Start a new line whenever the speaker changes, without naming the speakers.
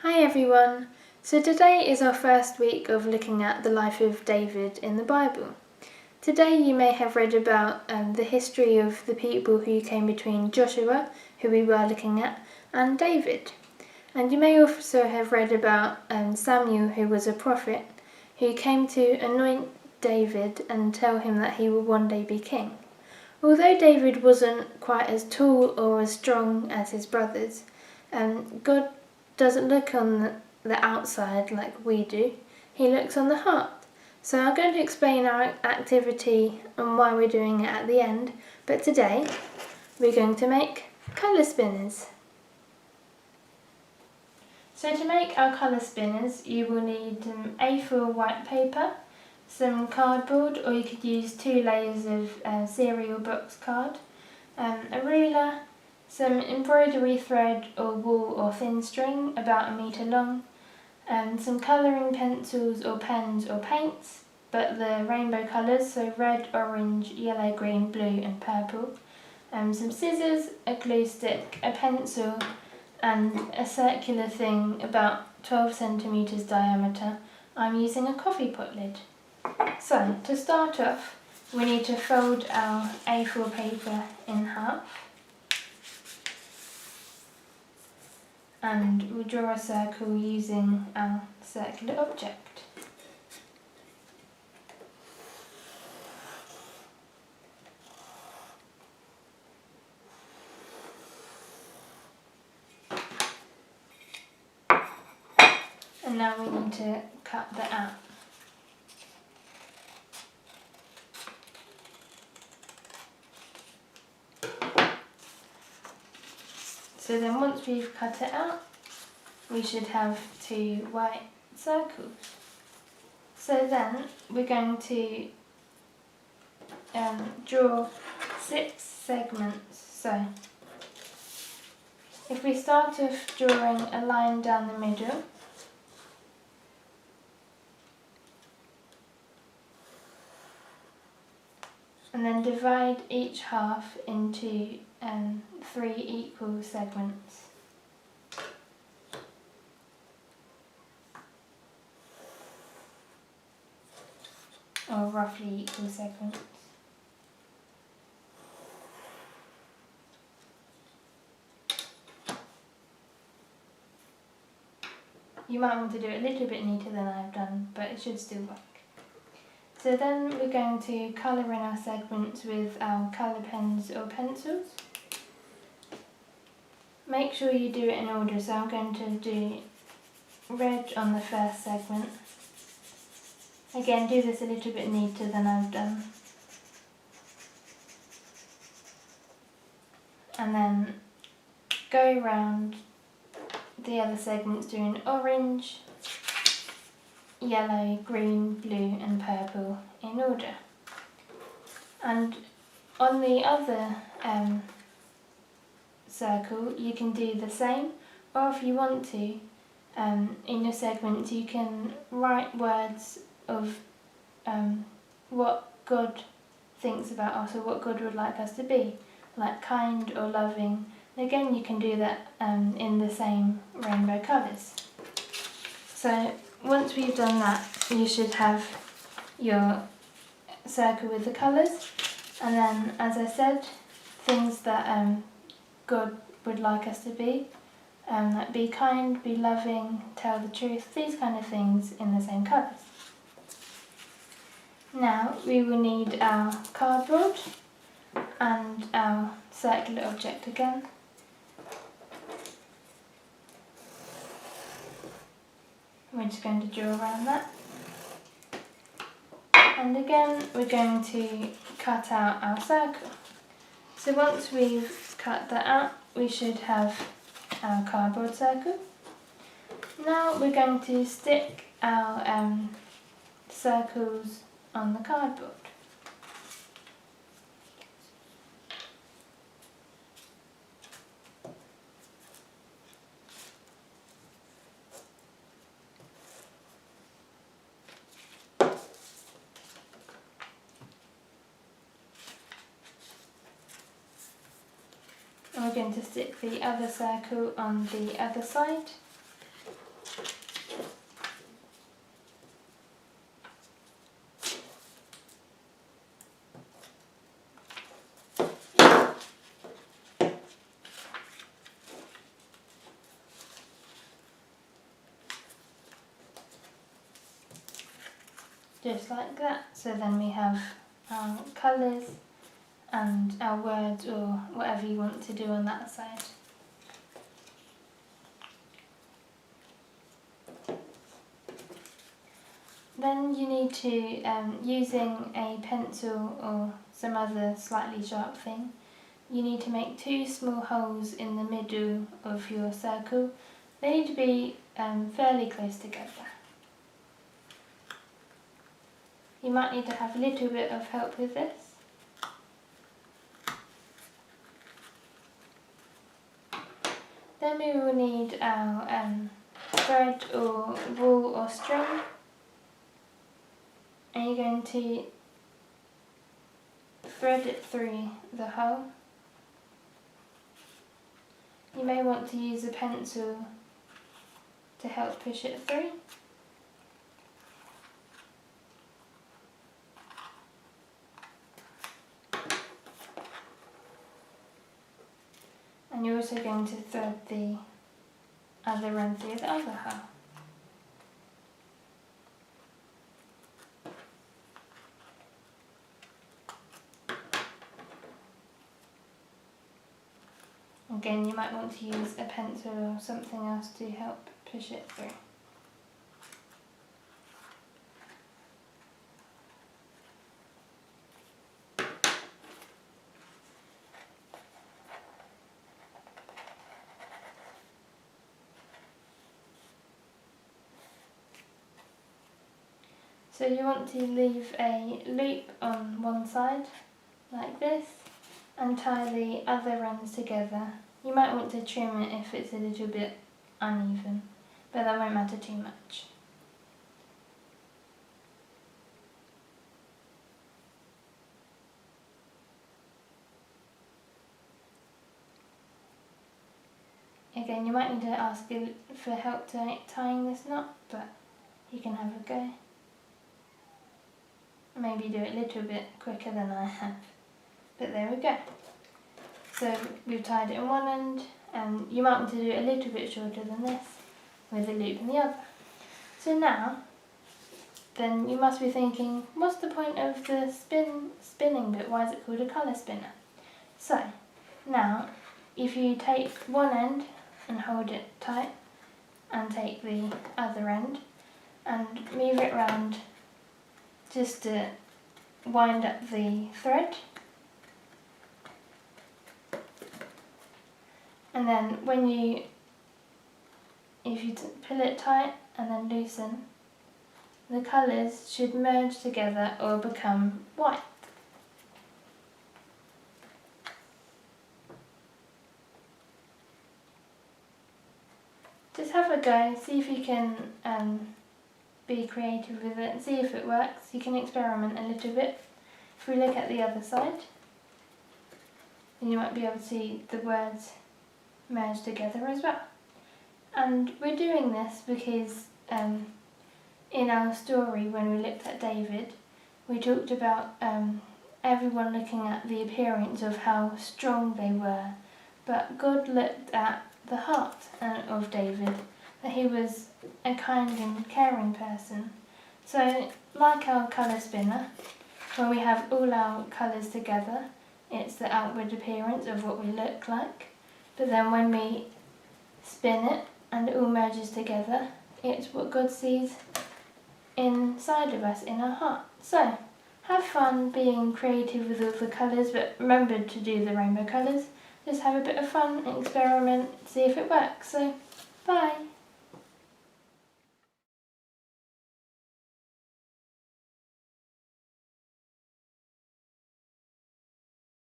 Hi everyone! So today is our first week of looking at the life of David in the Bible. Today you may have read about the history of the people who came between Joshua, who we were looking at, and David. And you may also have read about Samuel, who was a prophet, who came to anoint David and tell him that he would one day be king. Although David wasn't quite as tall or as strong as his brothers, God doesn't look on the outside like we do. He looks on the heart. So I'm going to explain our activity and why we're doing it at the end, but today we're going to make colour spinners. So to make our colour spinners you will need A4 white paper, some cardboard, or you could use 2 layers of cereal box card, a ruler, some embroidery thread or wool or thin string about 1 metre long, some colouring pencils or pens or paints, but the rainbow colours, so red, orange, yellow, green, blue and purple, some scissors, a glue stick, a pencil and a circular thing about 12 centimetres diameter. I'm using a coffee pot lid. So to start off we need to fold our A4 paper in half. And we'll draw a circle using our circular object. And now we need to cut that out. So then once we've cut it out, we should have 2 white circles. So then we're going to draw 6 segments. So if we start off drawing a line down the middle, and then divide each half into 3 equal segments. Or roughly equal segments. You might want to do it a little bit neater than I've done, but it should still work. So then we're going to colour in our segments with our colour pens or pencils. Make sure you do it in order, so I'm going to do red on the first segment. Again, do this a little bit neater than I've done. And then go around the other segments doing orange, yellow, green, blue and purple in order. And on the other circle you can do the same, or if you want to, in your segments you can write words of what God thinks about us or what God would like us to be, like kind or loving. And again you can do that in the same rainbow colours. So once we've done that you should have your circle with the colours, and then as I said, things that God would like us to be, like be kind, be loving, tell the truth, these kind of things in the same colours. Now we will need our cardboard and our circular object again. We're just going to draw around that. And again we're going to cut out our circle. So once we've cut that out we should have our cardboard circle. Now we're going to stick our circles on the cardboard. And we're going to stick the other circle on the other side. just like that. So then we have our colours and our words, or whatever you want to do on that side. Then you need to, using a pencil or some other slightly sharp thing, you need to make 2 small holes in the middle of your circle. They need to be fairly close together. You might need to have a little bit of help with this. Then we will need our thread or wool or string, and you're going to thread it through the hole. You may want to use a pencil to help push it through. And you're also going to thread the other end through the other hole. Again, you might want to use a pencil or something else to help push it through. So you want to leave a loop on one side, like this, and tie the other ends together. You might want to trim it if it's a little bit uneven, but that won't matter too much. Again, you might need to ask for help tying this knot, but you can have a go. Maybe do it a little bit quicker than I have, but there we go. So we've tied it in one end, and you might want to do it a little bit shorter than this, with a loop in the other. So now, then you must be thinking, what's the point of the spinning bit? Why is it called a colour spinner? So, now, if you take one end and hold it tight, and take the other end, and move it round just to wind up the thread, and then if you pull it tight and then loosen, the colours should merge together or become white. Just have a go, see if you can be creative with it and see if it works. You can experiment a little bit. If we look at the other side, then you might be able to see the words merge together as well. And we're doing this because in our story, when we looked at David, we talked about everyone looking at the appearance of how strong they were, but God looked at the heart of David, that he was a kind and caring person. So, like our colour spinner, when we have all our colours together, it's the outward appearance of what we look like. But then when we spin it and it all merges together, it's what God sees inside of us, in our heart. So, have fun being creative with all the colours, but remember to do the rainbow colours. Just have a bit of fun, experiment, see if it works. So, bye!